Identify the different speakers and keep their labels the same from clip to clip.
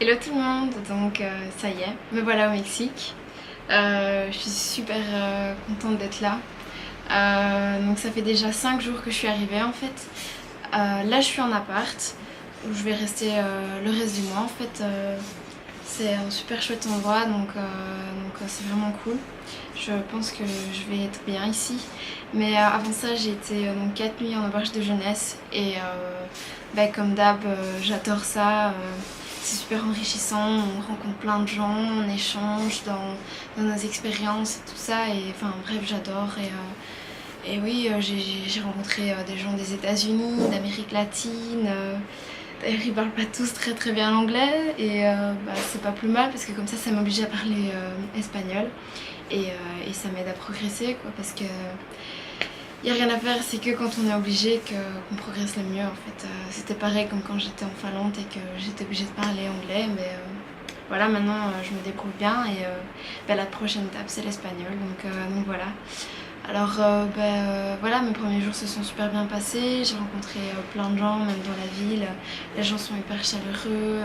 Speaker 1: Hello tout le monde, donc ça y est, me voilà au Mexique. Je suis super contente d'être là. Donc ça fait déjà 5 jours que je suis arrivée en fait. Là je suis en appart où je vais rester le reste du mois en fait. C'est un super chouette endroit donc c'est vraiment cool. Je pense que je vais être bien ici. Mais avant ça j'ai été donc 4 nuits en auberge de jeunesse et comme d'hab j'adore ça. C'est super enrichissant, on rencontre plein de gens, on échange dans nos expériences et tout ça. Et enfin bref, j'adore. Et oui, j'ai rencontré des gens des États-Unis, d'Amérique latine. D'ailleurs, ils parlent pas tous très bien l'anglais. Et c'est pas plus mal parce que comme ça m'oblige à parler espagnol. Et ça m'aide à progresser quoi, parce que il n'y a rien à faire, c'est que quand on est obligé qu'on progresse le mieux en fait. C'était pareil comme quand j'étais en Finlande et que j'étais obligée de parler anglais, mais voilà, maintenant je me débrouille bien et la prochaine étape c'est l'espagnol, donc voilà. Alors voilà, mes premiers jours se sont super bien passés, j'ai rencontré plein de gens, même dans la ville, les gens sont hyper chaleureux,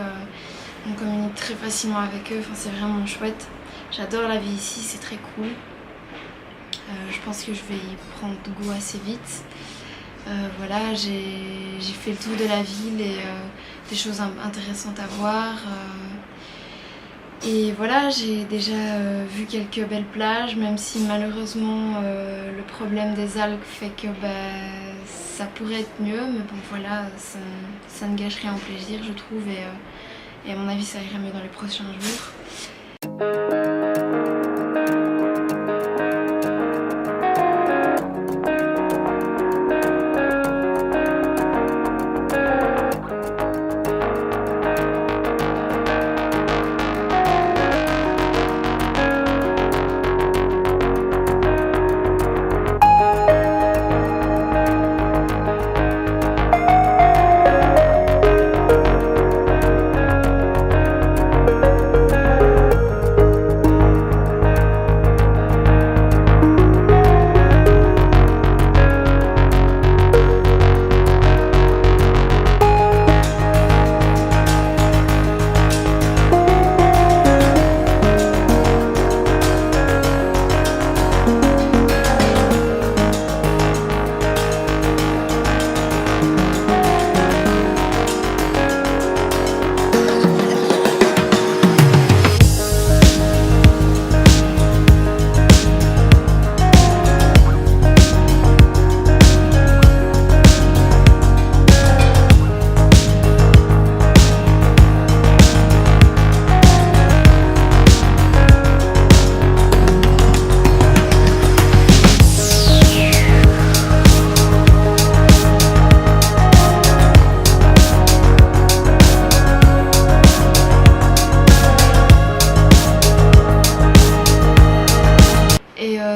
Speaker 1: on communique très facilement avec eux, enfin, c'est vraiment chouette. J'adore la vie ici, c'est très cool. Je pense que je vais y prendre goût assez vite. Voilà, j'ai fait le tour de la ville et des choses intéressantes à voir. Et voilà, j'ai déjà vu quelques belles plages, même si malheureusement le problème des algues fait que ça pourrait être mieux. Mais bon voilà, ça ne gâche rien au plaisir je trouve et à mon avis ça ira mieux dans les prochains jours.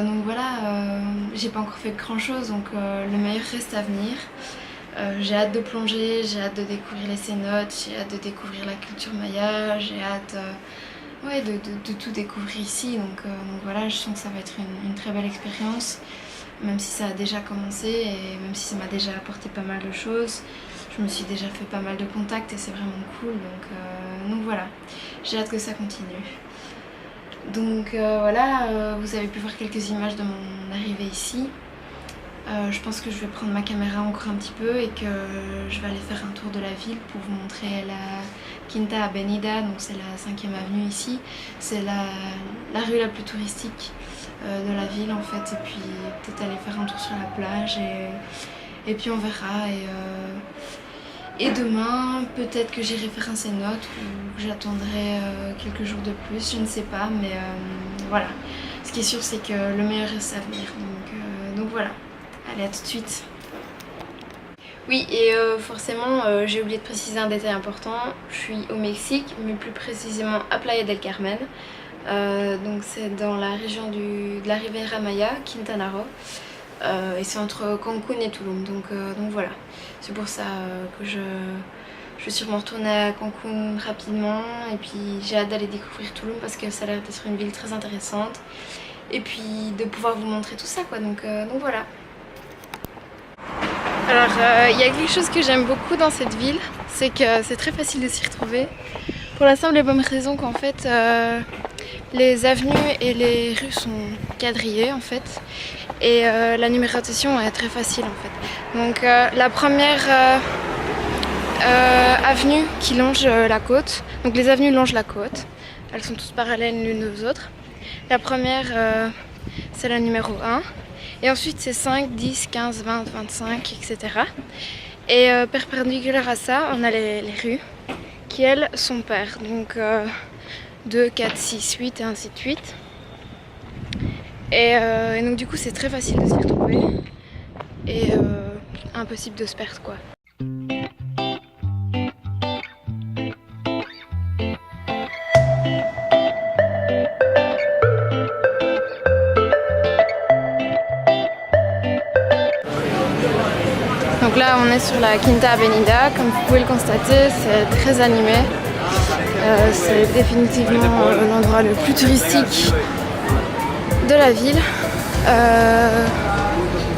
Speaker 1: Donc voilà, j'ai pas encore fait grand chose donc le meilleur reste à venir. J'ai hâte de plonger, j'ai hâte de découvrir les cénotes, j'ai hâte de découvrir la culture maya, j'ai hâte de tout découvrir ici. Donc voilà, je sens que ça va être une très belle expérience, même si ça a déjà commencé et même si ça m'a déjà apporté pas mal de choses. Je me suis déjà fait pas mal de contacts et c'est vraiment cool, donc voilà, j'ai hâte que ça continue. Donc voilà, vous avez pu voir quelques images de mon arrivée ici. Je pense que je vais prendre ma caméra encore un petit peu et que je vais aller faire un tour de la ville pour vous montrer la Quinta Avenida, donc c'est la 5e avenue ici. C'est la rue la plus touristique de la ville en fait, et puis peut-être aller faire un tour sur la plage et puis on verra. Et demain, peut-être que j'irai faire un cénote ou que j'attendrai quelques jours de plus, je ne sais pas, mais voilà. Ce qui est sûr, c'est que le meilleur reste à venir, donc voilà. Allez, à tout de suite. Oui, et forcément, j'ai oublié de préciser un détail important. Je suis au Mexique, mais plus précisément à Playa del Carmen. Donc c'est dans la région de la Riviera Maya, Quintana Roo. Et c'est entre Cancun et Tulum, donc voilà. C'est pour ça que je vais sûrement retourner à Cancun rapidement et puis j'ai hâte d'aller découvrir Tulum parce que ça a l'air d'être une ville très intéressante et puis de pouvoir vous montrer tout ça quoi, donc voilà. Alors il y a quelque chose que j'aime beaucoup dans cette ville, c'est que c'est très facile de s'y retrouver. Pour la simple et bonne raison qu'en fait les avenues et les rues sont quadrillées en fait et la numérotation est très facile en fait. Donc la première avenue qui longe la côte, donc les avenues longent la côte, elles sont toutes parallèles l'une aux autres. La première c'est la numéro 1 et ensuite c'est 5, 10, 15, 20, 25 etc. Et perpendiculaire à ça on a les rues qui elles sont paires, donc 2, 4, 6, 8 et ainsi de suite. Et donc du coup c'est très facile de s'y retrouver et impossible de se perdre quoi. Donc là on est sur la Quinta Avenida, comme vous pouvez le constater c'est très animé. C'est définitivement l'endroit le plus touristique de la ville.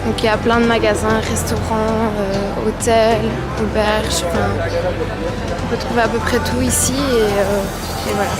Speaker 1: Donc il y a plein de magasins, restaurants, hôtels, auberges, enfin, on peut trouver à peu près tout ici et voilà.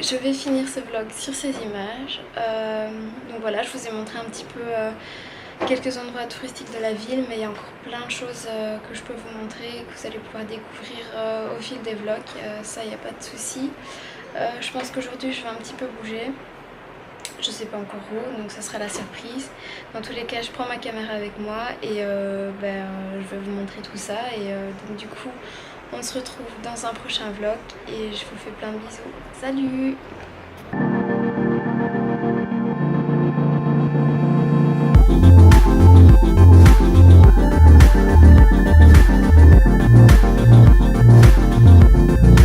Speaker 1: Je vais finir ce vlog sur ces images. Donc voilà, je vous ai montré un petit peu quelques endroits touristiques de la ville, mais il y a encore plein de choses que je peux vous montrer, que vous allez pouvoir découvrir au fil des vlogs. Ça, il n'y a pas de souci. Je pense qu'aujourd'hui, je vais un petit peu bouger. Je sais pas encore où, donc ça sera la surprise. Dans tous les cas, je prends ma caméra avec moi et je vais vous montrer tout ça. Et donc du coup, on se retrouve dans un prochain vlog et je vous fais plein de bisous. Salut!